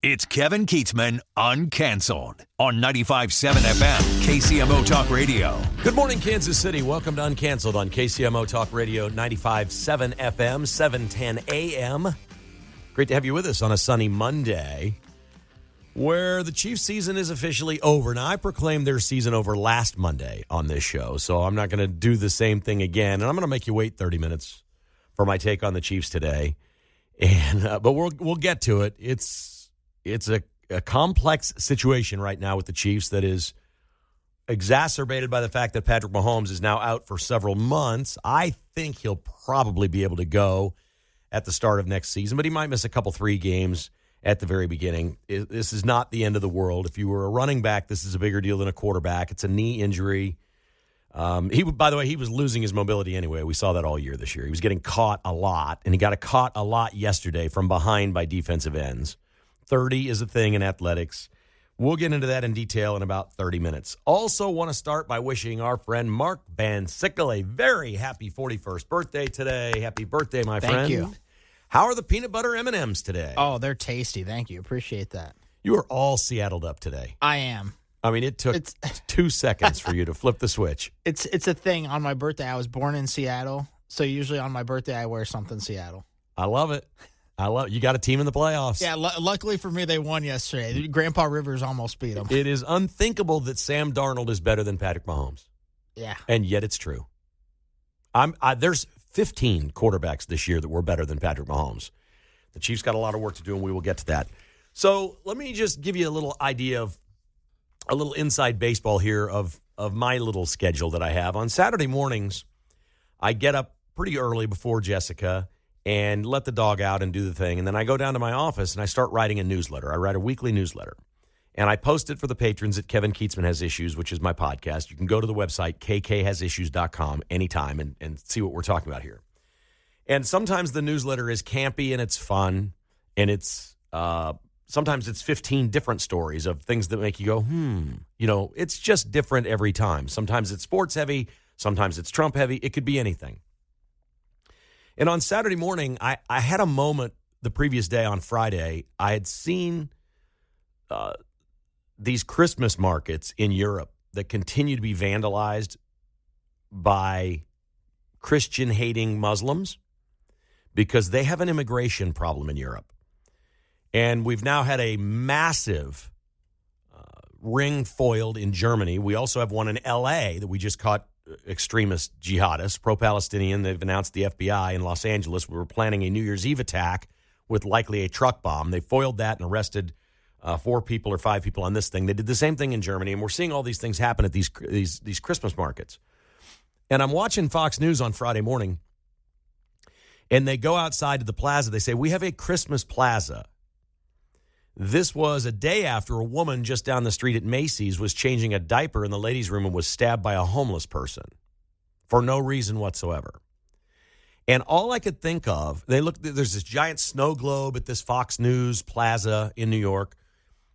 It's Kevin Keatsman Uncanceled on 95.7 FM, KCMO Talk Radio. Good morning, Kansas City. Welcome to Uncanceled on KCMO Talk Radio, 95.7 FM, 7:10 a.m. Great to have you with us on a sunny Monday where the Chiefs season is officially over. Now, I proclaimed their season over last Monday on this show, so I'm not going to do the same thing again, and I'm going to make you wait 30 minutes for my take on the Chiefs today. And but we'll get to it. It's a complex situation right now with the Chiefs that is exacerbated by the fact that Patrick Mahomes is now out for several months. I think he'll probably be able to go at the start of next season, but he might miss a couple, 3 games at the very beginning. This is not the end of the world. If you were a running back, this is a bigger deal than a quarterback. It's a knee injury. By the way, he was losing his mobility anyway. We saw that all year this year. He was getting caught a lot, and he got caught a lot yesterday from behind by defensive ends. 30 is a thing in athletics. We'll get into that in detail in about 30 minutes. Also want to start by wishing our friend Mark Van Sickle a very happy 41st birthday today. Happy birthday, my friend. Thank you. How are the peanut butter M&Ms today? Oh, they're tasty. Thank you. Appreciate that. You are all Seattled up today. I am. I mean, it took 2 seconds for you to flip the switch. It's a thing. On my birthday, I was born in Seattle, so usually on my birthday, I wear something Seattle. I love it. You got a team in the playoffs. Yeah, luckily for me, they won yesterday. Grandpa Rivers almost beat them. It is unthinkable that Sam Darnold is better than Patrick Mahomes. Yeah. And yet it's true. There's 15 quarterbacks this year that were better than Patrick Mahomes. The Chiefs got a lot of work to do, and we will get to that. So let me just give you a little idea of a little inside baseball here of my little schedule that I have. On Saturday mornings, I get up pretty early before Jessica and let the dog out and do the thing. And then I go down to my office and I start writing a newsletter. I write a weekly newsletter. And I post it for the patrons at Kevin Keatsman Has Issues, which is my podcast. You can go to the website, kkhasissues.com, anytime and see what we're talking about here. And sometimes the newsletter is campy and it's fun. And it's sometimes it's 15 different stories of things that make you go, it's just different every time. Sometimes it's sports heavy. Sometimes it's Trump heavy. It could be anything. And on Saturday morning, I had a moment the previous day on Friday. I had seen these Christmas markets in Europe that continue to be vandalized by Christian-hating Muslims because they have an immigration problem in Europe. And we've now had a massive ring foiled in Germany. We also have one in L.A. that we just caught extremist jihadists, pro-Palestinian. They've announced the FBI in Los Angeles. We were planning a New Year's Eve attack with likely a truck bomb. They foiled that and arrested 4 people or 5 people on this thing. They did the same thing in Germany, and we're seeing all these things happen at these Christmas markets. And I'm watching Fox News on Friday morning, and they go outside to the plaza. They say, we have a Christmas plaza. This was a day after a woman just down the street at Macy's was changing a diaper in the ladies' room and was stabbed by a homeless person for no reason whatsoever. And all I could think of, there's this giant snow globe at this Fox News plaza in New York.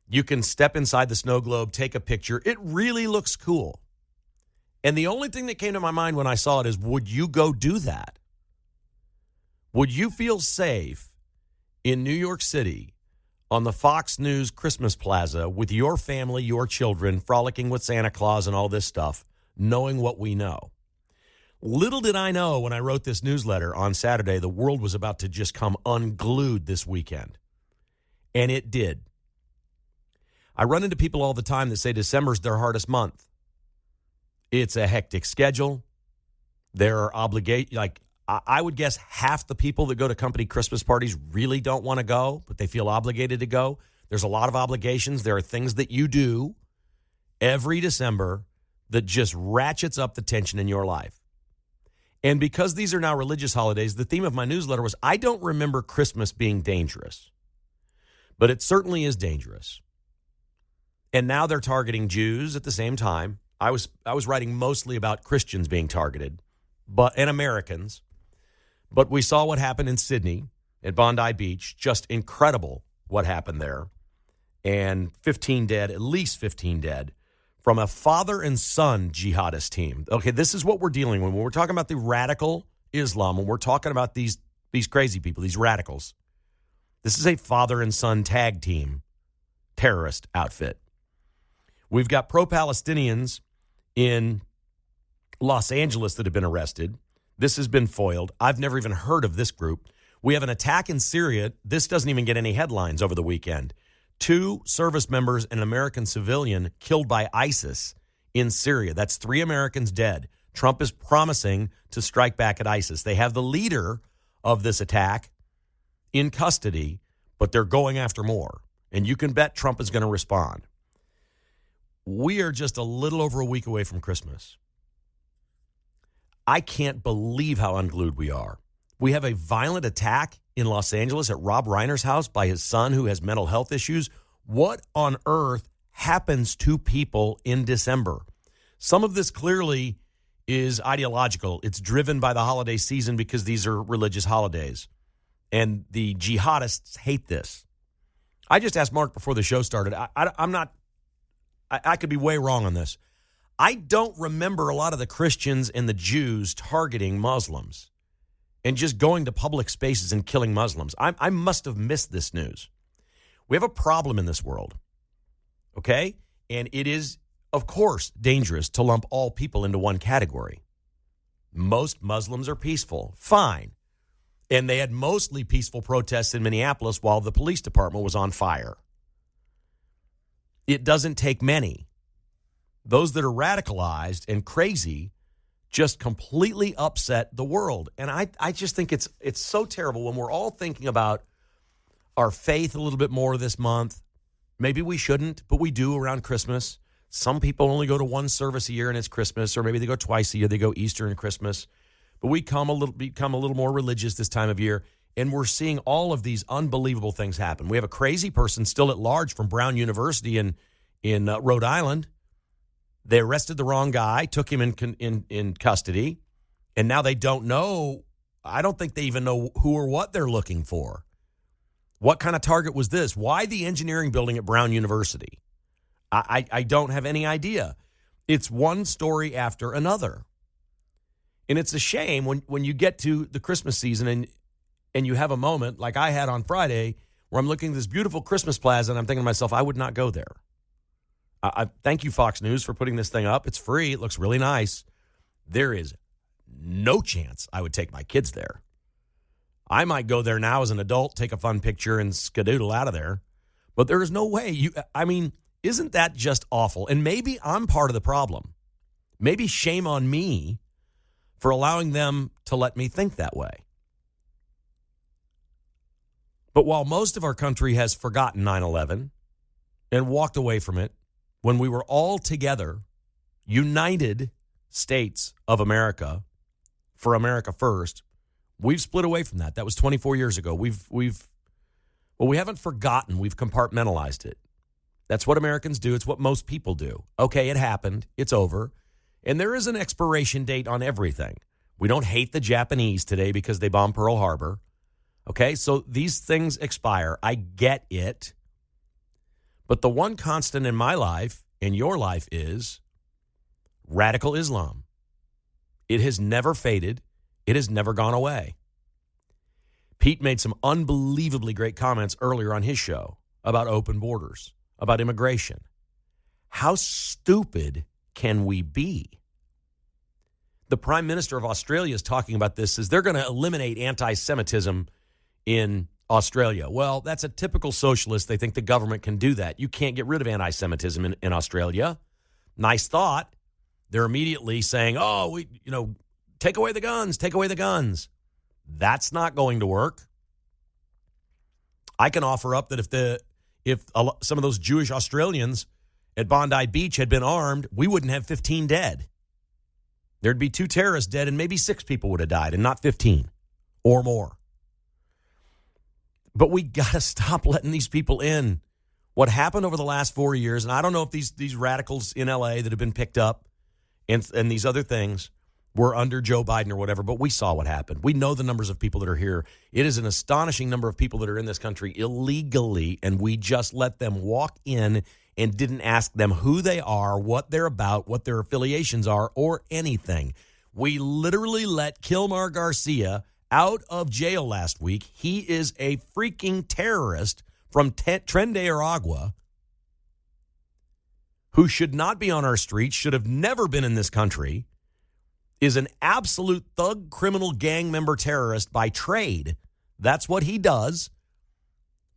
You can step inside the snow globe, take a picture. It really looks cool. And the only thing that came to my mind when I saw it is, would you go do that? Would you feel safe in New York City on the Fox News Christmas Plaza with your family, your children, frolicking with Santa Claus and all this stuff, knowing what we know? Little did I know when I wrote this newsletter on Saturday, the world was about to just come unglued this weekend. And it did. I run into people all the time that say December's their hardest month. It's a hectic schedule. There are obligations, I would guess half the people that go to company Christmas parties really don't want to go, but they feel obligated to go. There's a lot of obligations. There are things that you do every December that just ratchets up the tension in your life. And because these are now religious holidays, the theme of my newsletter was, I don't remember Christmas being dangerous, but it certainly is dangerous. And now they're targeting Jews at the same time. I was writing mostly about Christians being targeted, and Americans. But we saw what happened in Sydney at Bondi Beach. Just incredible what happened there. And 15 dead, at least 15 dead, from a father and son jihadist team. Okay, this is what we're dealing with. When we're talking about the radical Islam, when we're talking about these crazy people, these radicals, this is a father and son tag team terrorist outfit. We've got pro-Palestinians in Los Angeles that have been arrested. This has been foiled. I've never even heard of this group. We have an attack in Syria. This doesn't even get any headlines over the weekend. 2 service members and an American civilian killed by ISIS in Syria. That's 3 Americans dead. Trump is promising to strike back at ISIS. They have the leader of this attack in custody, but they're going after more. And you can bet Trump is going to respond. We are just a little over a week away from Christmas. I can't believe how unglued we are. We have a violent attack in Los Angeles at Rob Reiner's house by his son who has mental health issues. What on earth happens to people in December? Some of this clearly is ideological. It's driven by the holiday season because these are religious holidays. And the jihadists hate this. I just asked Mark before the show started. I could be way wrong on this. I don't remember a lot of the Christians and the Jews targeting Muslims and just going to public spaces and killing Muslims. I must have missed this news. We have a problem in this world, okay? And it is, of course, dangerous to lump all people into one category. Most Muslims are peaceful. Fine. And they had mostly peaceful protests in Minneapolis while the police department was on fire. It doesn't take many. Those that are radicalized and crazy just completely upset the world. And I just think it's so terrible when we're all thinking about our faith a little bit more this month. Maybe we shouldn't, but we do around Christmas. Some people only go to one service a year and it's Christmas, or maybe they go twice a year. They go Easter and Christmas. But we become a little more religious this time of year, and we're seeing all of these unbelievable things happen. We have a crazy person still at large from Brown University in Rhode Island. They arrested the wrong guy, took him in custody, and now they don't know. I don't think they even know who or what they're looking for. What kind of target was this? Why the engineering building at Brown University? I don't have any idea. It's one story after another. And it's a shame when you get to the Christmas season and you have a moment like I had on Friday where I'm looking at this beautiful Christmas plaza and I'm thinking to myself, I would not go there. I thank you, Fox News, for putting this thing up. It's free. It looks really nice. There is no chance I would take my kids there. I might go there now as an adult, take a fun picture, and skedoodle out of there. But there is no way. Isn't that just awful? And maybe I'm part of the problem. Maybe shame on me for allowing them to let me think that way. But while most of our country has forgotten 9/11 and walked away from it, when we were all together, United States of America, for America first, we've split away from that. That was 24 years ago. We haven't forgotten. We've compartmentalized it. That's what Americans do. It's what most people do. Okay, it happened. It's over. And there is an expiration date on everything. We don't hate the Japanese today because they bombed Pearl Harbor. Okay, so these things expire. I get it. But the one constant in my life and your life is radical Islam. It has never faded. It has never gone away. Pete made some unbelievably great comments earlier on his show about open borders, about immigration. How stupid can we be? The Prime Minister of Australia is talking about this, says they're going to eliminate anti-Semitism in Australia. Well, that's a typical socialist. They think the government can do that. You can't get rid of anti-Semitism in Australia. Nice thought. They're immediately saying, take away the guns, take away the guns. That's not going to work. I can offer up that if some of those Jewish Australians at Bondi Beach had been armed, we wouldn't have 15 dead. There'd be 2 terrorists dead and maybe 6 people would have died and not 15 or more. But we got to stop letting these people in. What happened over the last 4 years, and I don't know if these radicals in L.A. that have been picked up and these other things were under Joe Biden or whatever, but we saw what happened. We know the numbers of people that are here. It is an astonishing number of people that are in this country illegally, and we just let them walk in and didn't ask them who they are, what they're about, what their affiliations are, or anything. We literally let Kilmar Garcia out of jail last week. He is a freaking terrorist from Tren de Aragua, who should not be on our streets, should have never been in this country, is an absolute thug, criminal, gang member terrorist by trade. That's what he does.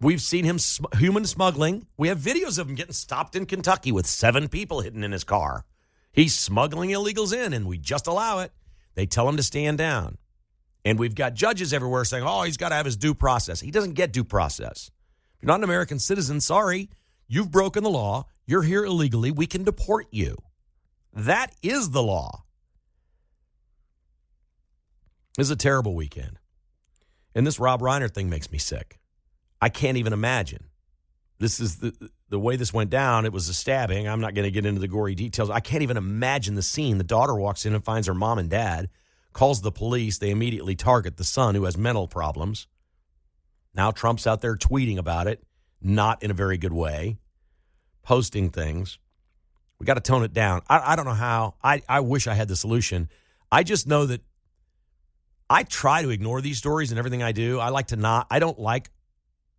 We've seen him human smuggling. We have videos of him getting stopped in Kentucky with 7 people hidden in his car. He's smuggling illegals in, and we just allow it. They tell him to stand down. And we've got judges everywhere saying, oh, he's got to have his due process. He doesn't get due process. If you're not an American citizen, sorry, you've broken the law. You're here illegally. We can deport you. That is the law. This is a terrible weekend. And this Rob Reiner thing makes me sick. I can't even imagine. This is the way this went down. It was a stabbing. I'm not going to get into the gory details. I can't even imagine the scene. The daughter walks in and finds her mom and dad, calls the police. They immediately target the son who has mental problems. Now Trump's out there tweeting about it, not in a very good way, posting things. We got to tone it down. I don't know how. I wish I had the solution. I just know that I try to ignore these stories in everything I do. I don't like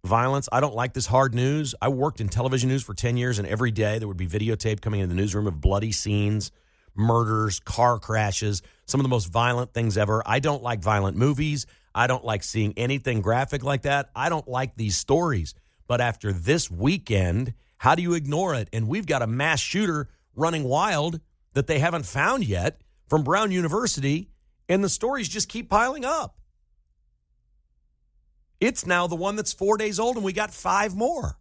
violence. I don't like this hard news. I worked in television news for 10 years, and every day there would be videotape coming into the newsroom of bloody scenes, murders, car crashes, some of the most violent things ever. I don't like violent movies. I don't like seeing anything graphic like that. I don't like these stories. But after this weekend, how do you ignore it? And we've got a mass shooter running wild that they haven't found yet from Brown University, and the stories just keep piling up. It's now the one that's 4 days old, and we got 5 more.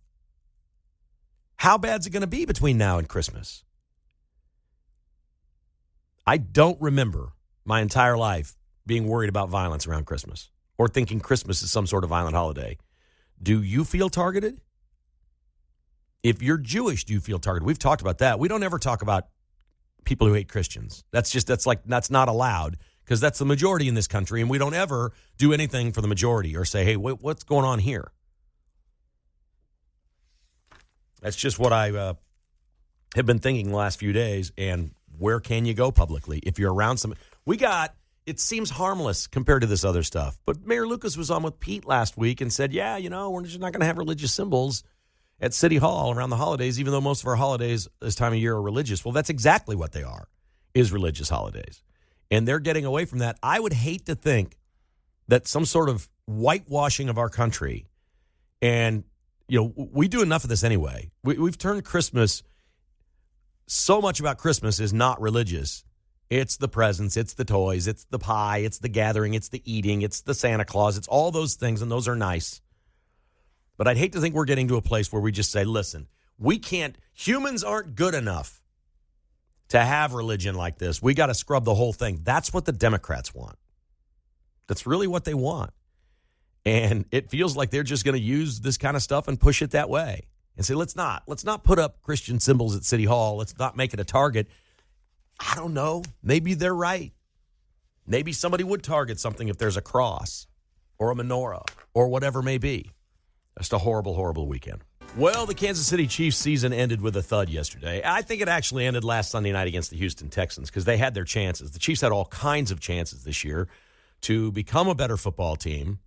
How bad's it going to be between now and Christmas? I don't remember my entire life being worried about violence around Christmas or thinking Christmas is some sort of violent holiday. Do you feel targeted? If you're Jewish, do you feel targeted? We've talked about that. We don't ever talk about people who hate Christians. That's not allowed, because that's the majority in this country, and we don't ever do anything for the majority or say, hey, what's going on here? That's just what I have been thinking the last few days, and where can you go publicly if you're around some? It seems harmless compared to this other stuff, but Mayor Lucas was on with Pete last week and said, yeah, we're just not going to have religious symbols at City Hall around the holidays, even though most of our holidays this time of year are religious. Well, that's exactly what they are, is religious holidays. And they're getting away from that. I would hate to think that some sort of whitewashing of our country, and, we do enough of this anyway. We've turned Christmas, so much about Christmas is not religious. It's the presents, it's the toys, it's the pie, it's the gathering, it's the eating, it's the Santa Claus, it's all those things, and those are nice. But I'd hate to think we're getting to a place where we just say, listen, humans aren't good enough to have religion like this. We got to scrub the whole thing. That's what the Democrats want. That's really what they want. And it feels like they're just going to use this kind of stuff and push it that way and say, let's not put up Christian symbols at City Hall. Let's not make it a target. I don't know. Maybe they're right. Maybe somebody would target something if there's a cross or a menorah or whatever may be. Just a horrible, horrible weekend. Well, the Kansas City Chiefs season ended with a thud yesterday. I think it actually ended last Sunday night against the Houston Texans because they had their chances. The Chiefs had all kinds of chances this year to become a better football team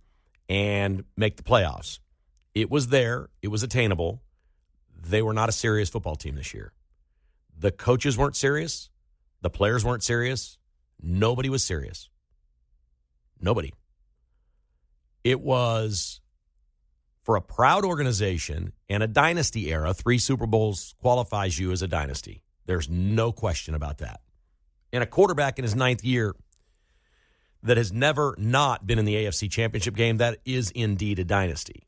and make the playoffs. It was there. It was attainable. They were not a serious football team this year. The coaches weren't serious. The players weren't serious. Nobody was serious. Nobody. It was, for a proud organization and a dynasty era, 3 Super Bowls qualifies you as a dynasty. There's no question about that. And a quarterback in his 9th year that has never not been in the AFC Championship game, that is indeed a dynasty.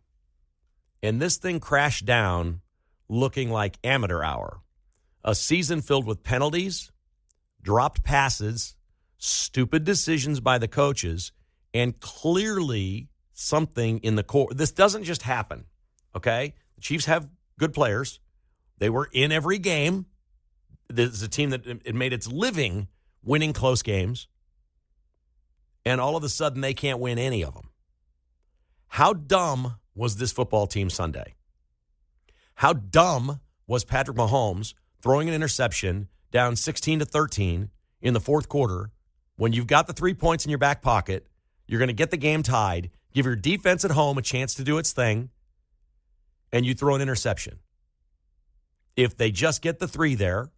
And this thing crashed down looking like amateur hour. A season filled with penalties, dropped passes, stupid decisions by the coaches, and clearly something in the core. This doesn't just happen, okay? The Chiefs have good players. They were in every game. This is a team that it made its living winning close games. And all of a sudden, they can't win any of them. How dumb was this football team Sunday? How dumb was Patrick Mahomes throwing an interception down 16-13 in the fourth quarter when you've got the 3 points in your back pocket, you're going to get the game tied, give your defense at home a chance to do its thing, and you throw an interception? If they just get the 3 there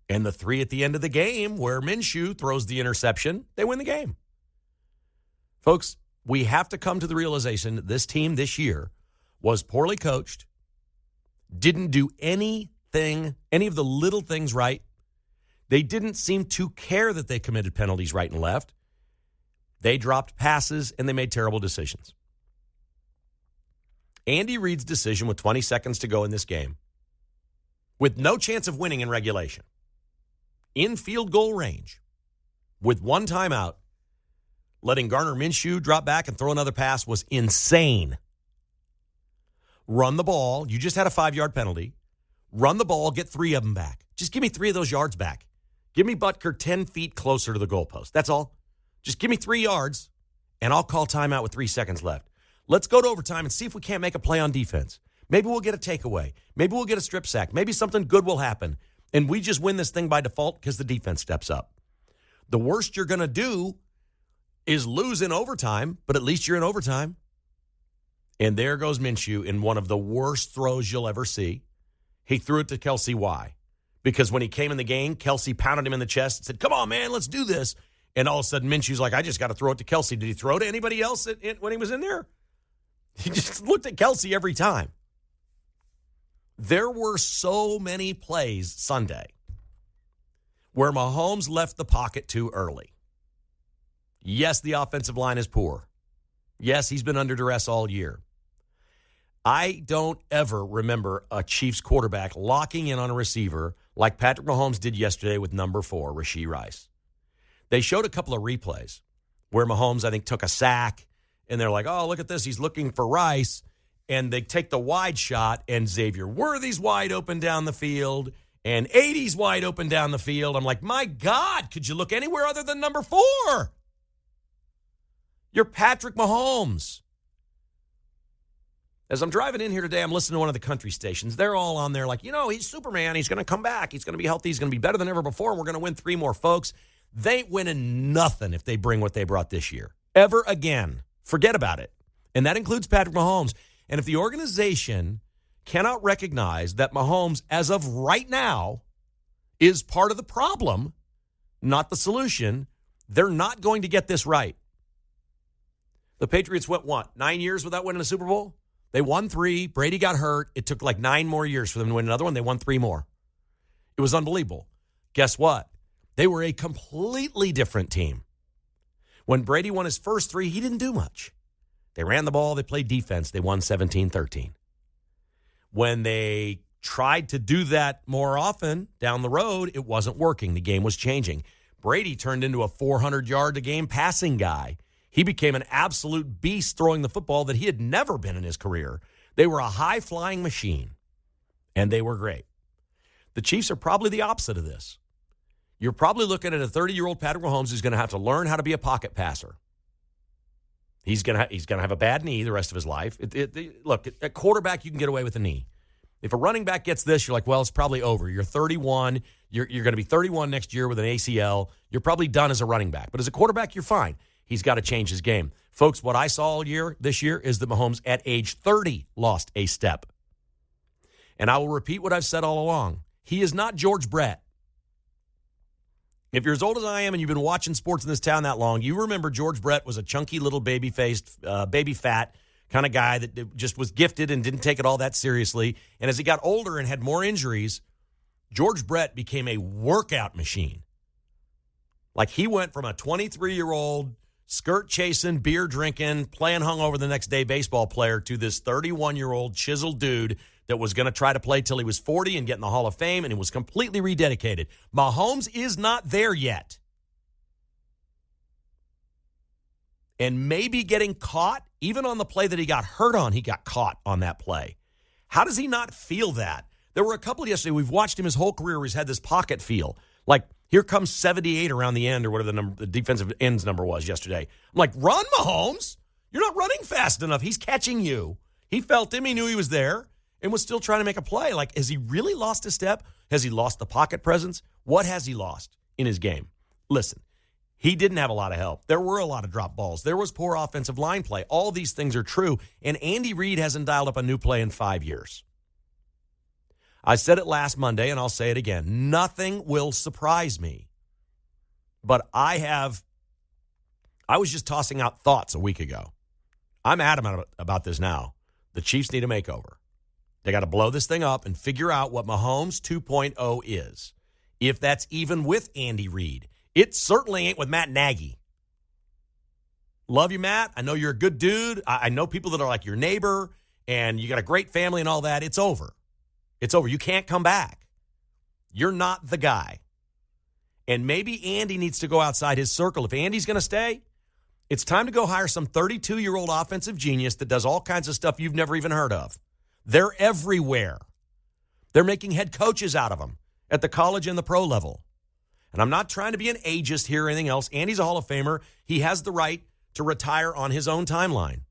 and the 3 at the end of the game where Minshew throws the interception, they win the game. Folks, we have to come to the realization that this team this year was poorly coached, didn't do anything, any of the little things right. They didn't seem to care that they committed penalties right and left. They dropped passes, and they made terrible decisions. Andy Reid's decision with 20 seconds to go in this game, with no chance of winning in regulation, in field goal range, with one timeout, letting Gardner Minshew drop back and throw another pass was insane. Run the ball. You just had a 5-yard penalty. Run the ball, get 3 of them back. Just give me 3 of those yards back. Give me Butker 10 feet closer to the goalpost. That's all. Just give me 3 yards, and I'll call timeout with 3 seconds left. Let's go to overtime and see if we can't make a play on defense. Maybe we'll get a takeaway. Maybe we'll get a strip sack. Maybe something good will happen, and we just win this thing by default because the defense steps up. The worst you're going to do is lose in overtime, but at least you're in overtime. And there goes Minshew in one of the worst throws you'll ever see. He threw it to Kelsey. Why? Because when he came in the game, Kelsey pounded him in the chest and said, "Come on, man, let's do this." And all of a sudden, Minshew's like, "I just got to throw it to Kelsey." Did he throw to anybody else when he was in there? He just looked at Kelsey every time. There were so many plays Sunday where Mahomes left the pocket too early. Yes, the offensive line is poor. Yes, he's been under duress all year. I don't ever remember a Chiefs quarterback locking in on a receiver like Patrick Mahomes did yesterday with number 4, Rashee Rice. They showed a couple of replays where Mahomes, I think, took a sack, and they're like, "Oh, look at this. He's looking for Rice." And they take the wide shot, and Xavier Worthy's wide open down the field, and 80's wide open down the field. I'm like, my God, could you look anywhere other than number 4? You're Patrick Mahomes. As I'm driving in here today, I'm listening to one of the country stations. They're all on there like, he's Superman. He's going to come back. He's going to be healthy. He's going to be better than ever before, and we're going to win 3 more, folks. They ain't winning nothing if they bring what they brought this year. Ever again. Forget about it. And that includes Patrick Mahomes. And if the organization cannot recognize that Mahomes, as of right now, is part of the problem, not the solution, they're not going to get this right. The Patriots went, 9 years without winning a Super Bowl? They won 3. Brady got hurt. It took like 9 more years for them to win another one. They won 3 more. It was unbelievable. Guess what? They were a completely different team. When Brady won his first 3, he didn't do much. They ran the ball. They played defense. They won 17-13. When they tried to do that more often down the road, it wasn't working. The game was changing. Brady turned into a 400-yard-a-game passing guy. He became an absolute beast throwing the football that he had never been in his career. They were a high-flying machine, and they were great. The Chiefs are probably the opposite of this. You're probably looking at a 30-year-old Patrick Mahomes who's going to have to learn how to be a pocket passer. He's going to have a bad knee the rest of his life. Look, at quarterback, you can get away with a knee. If a running back gets this, you're like, well, it's probably over. You're 31. You're going to be 31 next year with an ACL. You're probably done as a running back. But as a quarterback, you're fine. He's got to change his game. Folks, what I saw all year this year is that Mahomes at age 30 lost a step. And I will repeat what I've said all along. He is not George Brett. If you're as old as I am and you've been watching sports in this town that long, you remember George Brett was a chunky little baby-faced, baby fat kind of guy that just was gifted and didn't take it all that seriously. And as he got older and had more injuries, George Brett became a workout machine. Like he went from a 23-year-old skirt-chasing, beer-drinking, playing hungover the next day baseball player to this 31-year-old chiseled dude that was going to try to play till he was 40 and get in the Hall of Fame, and he was completely rededicated. Mahomes is not there yet. And maybe getting caught, even on the play that he got hurt on, he got caught on that play. How does he not feel that? There were a couple yesterday, we've watched him his whole career where he's had this pocket feel. Like, here comes 78 around the end or whatever the defensive end's number was yesterday. I'm like, run, Mahomes. You're not running fast enough. He's catching you. He felt him. He knew he was there and was still trying to make a play. Like, has he really lost a step? Has he lost the pocket presence? What has he lost in his game? Listen, he didn't have a lot of help. There were a lot of drop balls. There was poor offensive line play. All these things are true, and Andy Reid hasn't dialed up a new play in 5 years. I said it last Monday, and I'll say it again. Nothing will surprise me. But I was just tossing out thoughts a week ago. I'm adamant about this now. The Chiefs need a makeover. They got to blow this thing up and figure out what Mahomes 2.0 is. If that's even with Andy Reid. It certainly ain't with Matt Nagy. Love you, Matt. I know you're a good dude. I know people that are like your neighbor, and you got a great family and all that. It's over. It's over. You can't come back. You're not the guy. And maybe Andy needs to go outside his circle. If Andy's going to stay, it's time to go hire some 32-year-old offensive genius that does all kinds of stuff you've never even heard of. They're everywhere. They're making head coaches out of them at the college and the pro level. And I'm not trying to be an ageist here or anything else. Andy's a Hall of Famer. He has the right to retire on his own timeline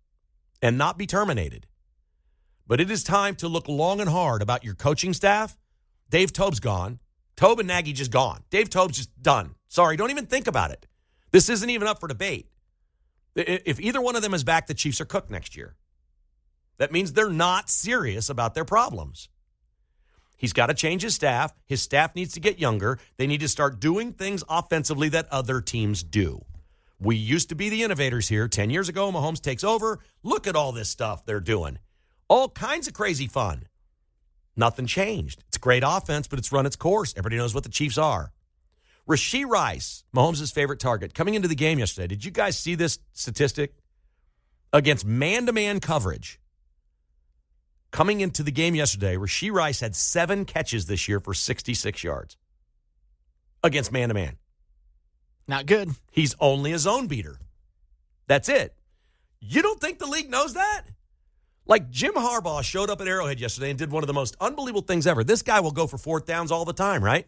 and not be terminated. But it is time to look long and hard about your coaching staff. Dave Tobe's gone. Tobe and Nagy just gone. Dave Tobe's just done. Sorry, don't even think about it. This isn't even up for debate. If either one of them is back, the Chiefs are cooked next year. That means they're not serious about their problems. He's got to change his staff. His staff needs to get younger. They need to start doing things offensively that other teams do. We used to be the innovators here. 10 years ago, Mahomes takes over. Look at all this stuff they're doing. All kinds of crazy fun. Nothing changed. It's a great offense, but it's run its course. Everybody knows what the Chiefs are. Rashee Rice, Mahomes' favorite target, coming into the game yesterday. Did you guys see this statistic? Against man-to-man coverage. Coming into the game yesterday, Rashee Rice had 7 catches this year for 66 yards. Against man-to-man. Not good. He's only a zone beater. That's it. You don't think the league knows that? Like Jim Harbaugh showed up at Arrowhead yesterday and did one of the most unbelievable things ever. This guy will go for 4th downs all the time, right?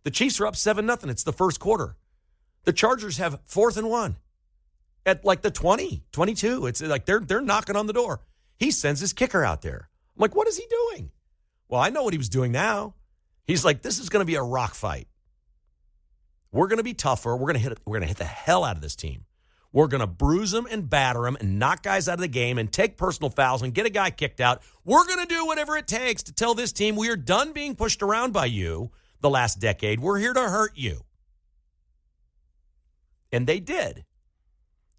The Chiefs are up 7-0. It's the first quarter. The Chargers have 4th and 1 at like the 20, 22. It's like they're knocking on the door. He sends his kicker out there. I'm like, what is he doing? Well, I know what he was doing now. He's like, this is going to be a rock fight. We're going to be tougher. We're going to hit the hell out of this team. We're going to bruise them and batter them and knock guys out of the game and take personal fouls and get a guy kicked out. We're going to do whatever it takes to tell this team we are done being pushed around by you the last decade. We're here to hurt you. And they did.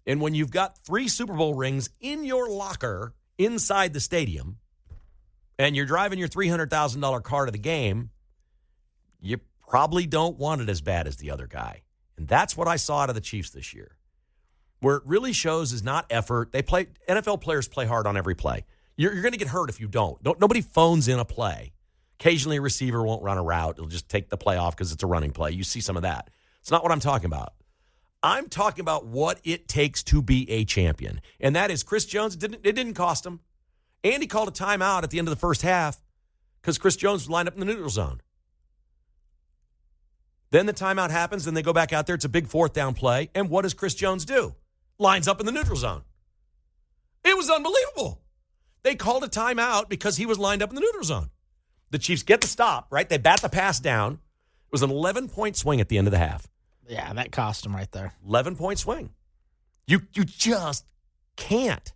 And when you've got 3 Super Bowl rings in your locker inside the stadium and you're driving your $300,000 car to the game, you probably don't want it as bad as the other guy. And that's what I saw out of the Chiefs this year. Where it really shows is not effort. NFL players play hard on every play. You're going to get hurt if you don't. Nobody phones in a play. Occasionally a receiver won't run a route. He'll just take the play off because it's a running play. You see some of that. It's not what I'm talking about. I'm talking about what it takes to be a champion. And that is Chris Jones. It didn't cost him. Andy called a timeout at the end of the first half because Chris Jones was lined up in the neutral zone. Then the timeout happens, and they go back out there. It's a big 4th down play. And what does Chris Jones do? Lines up in the neutral zone. It was unbelievable. They called a timeout because he was lined up in the neutral zone. The Chiefs get the stop, right? They bat the pass down. It was an 11-point swing at the end of the half. Yeah, that cost him right there. 11-point swing. You just can't.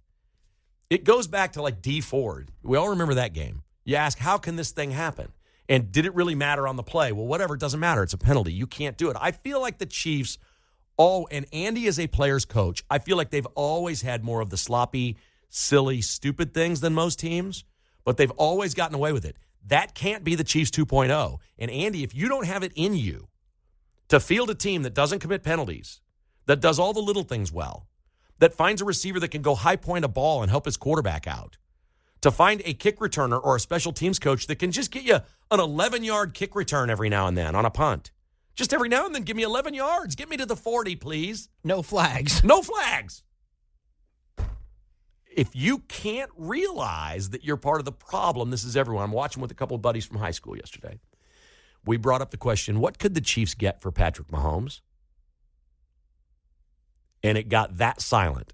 It goes back to like D Ford. We all remember that game. You ask, how can this thing happen? And did it really matter on the play? Well, whatever, it doesn't matter. It's a penalty. You can't do it. I feel like the Chiefs, and Andy is a player's coach, I feel like they've always had more of the sloppy, silly, stupid things than most teams, but they've always gotten away with it. That can't be the Chiefs 2.0. And Andy, if you don't have it in you to field a team that doesn't commit penalties, that does all the little things well, that finds a receiver that can go high point a ball and help his quarterback out, to find a kick returner or a special teams coach that can just get you an 11-yard kick return every now and then on a punt. Just every now and then, give me 11 yards. Get me to the 40, please. No flags. No flags. If you can't realize that you're part of the problem, this is everyone. I'm watching with a couple of buddies from high school yesterday. We brought up the question, what could the Chiefs get for Patrick Mahomes? And it got that silent.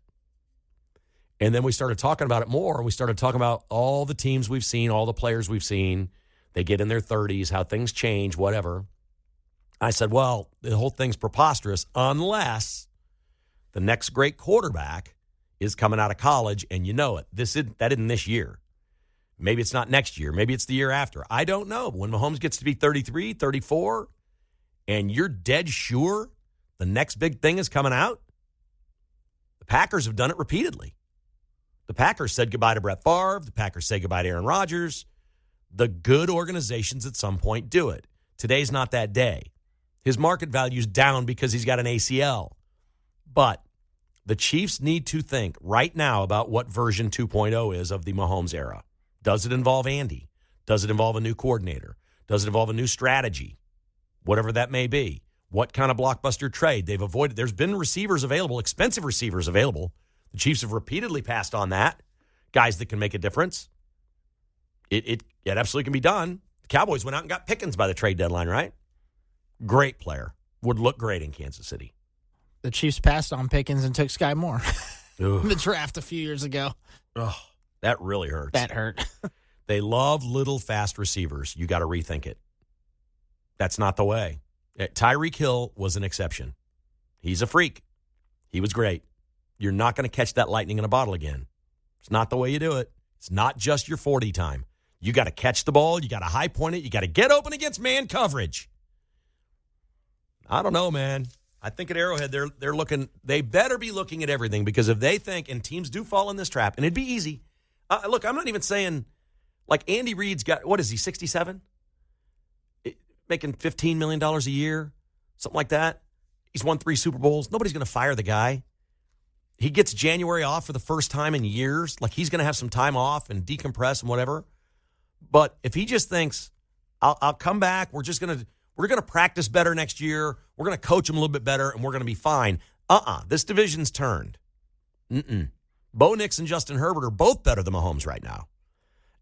And then we started talking about it more. We started talking about all the teams we've seen, all the players we've seen. They get in their 30s, how things change, whatever. I said, well, the whole thing's preposterous unless the next great quarterback is coming out of college, and you know it. That isn't this year. Maybe it's not next year. Maybe it's the year after. I don't know. But when Mahomes gets to be 33, 34, and you're dead sure the next big thing is coming out, the Packers have done it repeatedly. The Packers said goodbye to Brett Favre. The Packers say goodbye to Aaron Rodgers. The good organizations at some point do it. Today's not that day. His market value's down because he's got an ACL. But the Chiefs need to think right now about what version 2.0 is of the Mahomes era. Does it involve Andy? Does it involve a new coordinator? Does it involve a new strategy? Whatever that may be. What kind of blockbuster trade? They've avoided. There's been receivers available, expensive receivers available. The Chiefs have repeatedly passed on that. Guys that can make a difference. It absolutely can be done. The Cowboys went out and got Pickens by the trade deadline, right? Great player. Would look great in Kansas City. The Chiefs passed on Pickens and took Sky Moore in the draft a few years ago. Oh, that really hurts. That hurt. They love little, fast receivers. You got to rethink it. That's not the way. Tyreek Hill was an exception. He's a freak. He was great. You're not going to catch that lightning in a bottle again. It's not the way you do it. It's not just your 40 time. You got to catch the ball. You got to high point it. You got to get open against man coverage. I don't know, man. I think at Arrowhead, they're looking. They better be looking at everything, because if they think, and teams do fall in this trap, and it'd be easy. Look, I'm not even saying, like Andy Reid's got, what is he, 67? Making $15 million a year, something like that. He's won 3 Super Bowls. Nobody's going to fire the guy. He gets January off for the first time in years. Like, he's going to have some time off and decompress and whatever. But if he just thinks, I'll come back, we're going to practice better next year, we're going to coach him a little bit better, and we're going to be fine. This division's turned. Bo Nix and Justin Herbert are both better than Mahomes right now.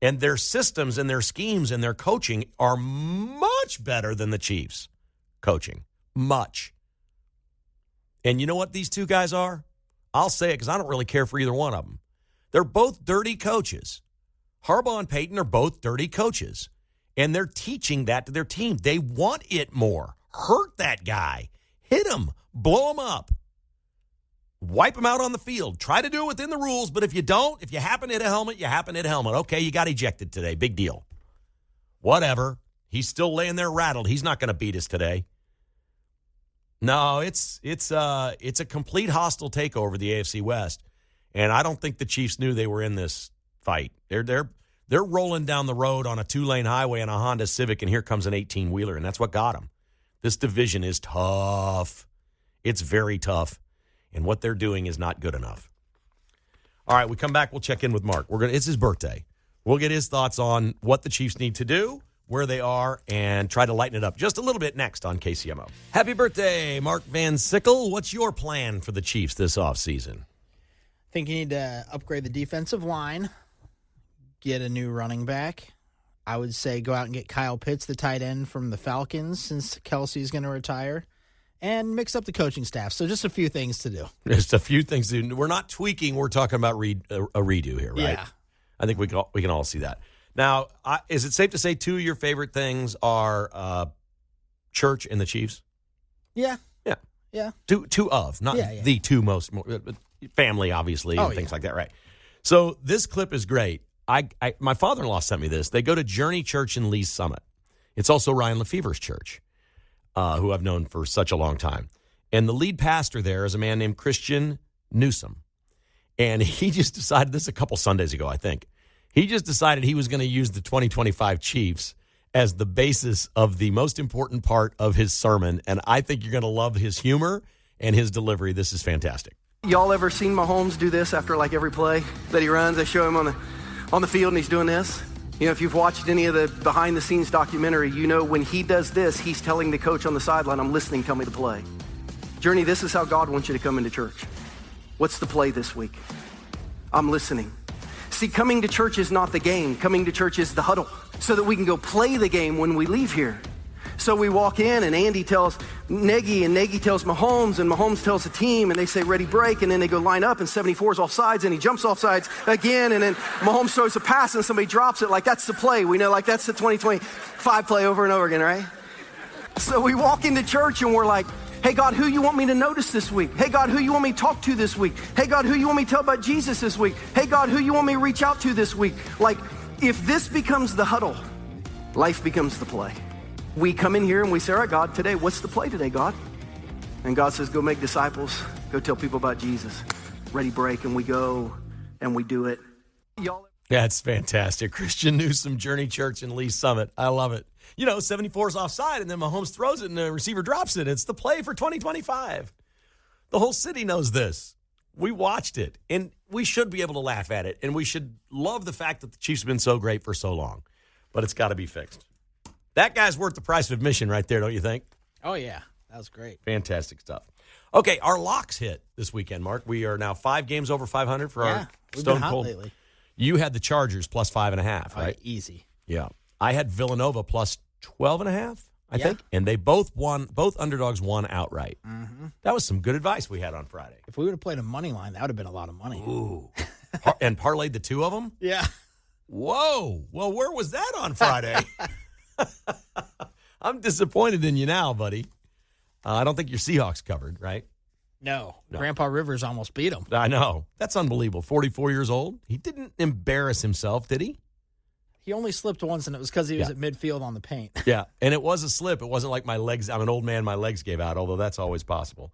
And their systems and their schemes and their coaching are much better than the Chiefs' coaching. Much. And you know what these two guys are? I'll say it because I don't really care for either one of them. They're both dirty coaches. Harbaugh and Peyton are both dirty coaches. And they're teaching that to their team. They want it more. Hurt that guy. Hit him. Blow him up. Wipe him out on the field. Try to do it within the rules, but if you don't, if you happen to hit a helmet, you happen to hit a helmet. Okay, you got ejected today. Big deal. Whatever. He's still laying there rattled. He's not going to beat us today. No, it's a complete hostile takeover of the AFC West, and I don't think the Chiefs knew they were in this fight. They're rolling down the road on a 2-lane highway in a Honda Civic, and here comes an 18-wheeler, and that's what got them. This division is tough. It's very tough. And what they're doing is not good enough. All right, we come back. We'll check in with Mark. It's his birthday. We'll get his thoughts on what the Chiefs need to do, where they are, and try to lighten it up just a little bit next on KCMO. Happy birthday, Mark Van Sickle. What's your plan for the Chiefs this offseason? I think you need to upgrade the defensive line, get a new running back. I would say go out and get Kyle Pitts, the tight end from the Falcons, since Kelsey's going to retire. And mix up the coaching staff. So just a few things to do. Just a few things to do. We're not tweaking. We're talking about a redo here, right? Yeah. I think we can all see that. Now, is it safe to say 2 of your favorite things are church and the Chiefs? Yeah. Yeah. Yeah. Two of, not the two most, family, obviously, and things like that, right? So this clip is great. My father-in-law sent me this. They go to Journey Church in Lee's Summit. It's also Ryan Lefevre's church. Who I've known for such a long time. And the lead pastor there is a man named Christian Newsom. And he just decided, this a couple Sundays ago, I think, he just decided he was going to use the 2025 Chiefs as the basis of the most important part of his sermon. And I think you're going to love his humor and his delivery. This is fantastic. Y'all ever seen Mahomes do this after like every play that he runs? They show him on the field and he's doing this. You know, if you've watched any of the behind-the-scenes documentary, you know when he does this, he's telling the coach on the sideline, I'm listening, tell me the play. Journey, this is how God wants you to come into church. What's the play this week? I'm listening. See, coming to church is not the game. Coming to church is the huddle, so that we can go play the game when we leave here. So we walk in, and Andy tells Nagy, and Nagy tells Mahomes, and Mahomes tells the team, and they say, ready, break, and then they go line up, and 74's off sides, and he jumps off sides again, and then Mahomes throws a pass, and somebody drops it. Like, that's the play. We know, like, that's the 2025 play over and over again, right? So we walk into church, and we're like, hey, God, who you want me to notice this week? Hey, God, who you want me to talk to this week? Hey, God, who you want me to tell about Jesus this week? Hey, God, who you want me to reach out to this week? Like, If this becomes the huddle, life becomes the play. We come in here and we say, all right, God, today, what's the play today, God? And God says, go make disciples. Go tell people about Jesus. Ready, break, and we go and we do it. Y'all. That's fantastic. Christian Newsom, Journey Church in Lee Summit. I love it. 74 is offside, and then Mahomes throws it, and the receiver drops it. It's the play for 2025. The whole city knows this. We watched it, and we should be able to laugh at it, and we should love the fact that the Chiefs have been so great for so long. But it's got to be fixed. That guy's worth the price of admission right there, don't you think? Oh, yeah. That was great. Fantastic stuff. Okay, our locks hit this weekend, Mark. We are now 5 games over 500 for our Stone Cold. Lately. You had the Chargers plus 5.5, right? Easy. Yeah. I had Villanova plus 12.5, I think. And they both won. Both underdogs won outright. Mm-hmm. That was some good advice we had on Friday. If we would have played a money line, that would have been a lot of money. Ooh. And parlayed the two of them? Yeah. Whoa. Well, where was that on Friday? I'm disappointed in you now, buddy. I don't think your Seahawks covered, right? No. Grandpa Rivers almost beat him. I know. That's unbelievable. 44 years old. He didn't embarrass himself, did he? He only slipped once, and it was because he was at midfield on the paint. Yeah, and it was a slip. It wasn't like my legs. I'm an old man. My legs gave out, although that's always possible.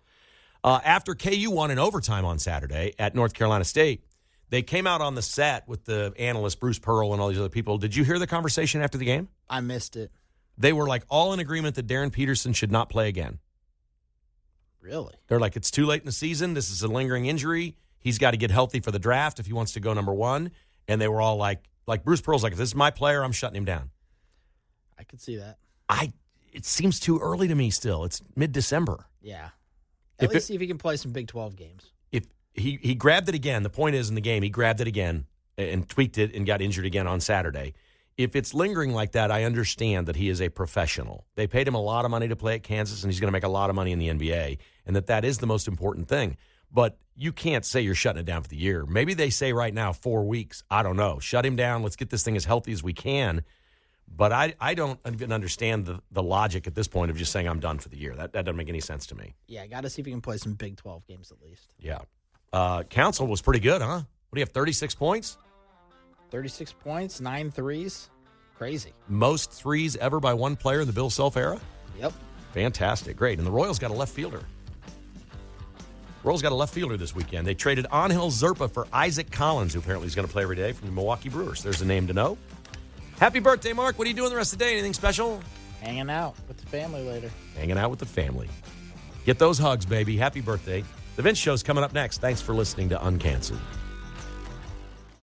After KU won in overtime on Saturday at North Carolina State, they came out on the set with the analyst, Bruce Pearl, and all these other people. Did you hear the conversation after the game? I missed it. They were like all in agreement that Darren Peterson should not play again. Really? They're like, it's too late in the season. This is a lingering injury. He's got to get healthy for the draft if he wants to go number one. And they were all like Bruce Pearl's like, if this is my player, I'm shutting him down. I could see that. It seems too early to me still. It's mid-December. Yeah. At least see if he can play some Big 12 games. If he grabbed it again, the point is in the game, he grabbed it again and tweaked it and got injured again on Saturday. If it's lingering like that, I understand that he is a professional. They paid him a lot of money to play at Kansas, and he's going to make a lot of money in the NBA, and that is the most important thing. But you can't say you're shutting it down for the year. Maybe they say right now 4 weeks. I don't know. Shut him down. Let's get this thing as healthy as we can. But I don't even understand the logic at this point of just saying I'm done for the year. That doesn't make any sense to me. Yeah, got to see if he can play some Big 12 games at least. Yeah. Council was pretty good, huh? What do you have, 36 points? 36 points, 9 threes. Crazy. Most threes ever by one player in the Bill Self era? Yep. Fantastic. Great. And the Royals got a left fielder. Royals got a left fielder this weekend. They traded Angel Zerpa for Isaac Collins, who apparently is going to play every day from the Milwaukee Brewers. There's a name to know. Happy birthday, Mark. What are you doing the rest of the day? Anything special? Hanging out with the family later. Hanging out with the family. Get those hugs, baby. Happy birthday. The Vince Show's coming up next. Thanks for listening to Uncanceled.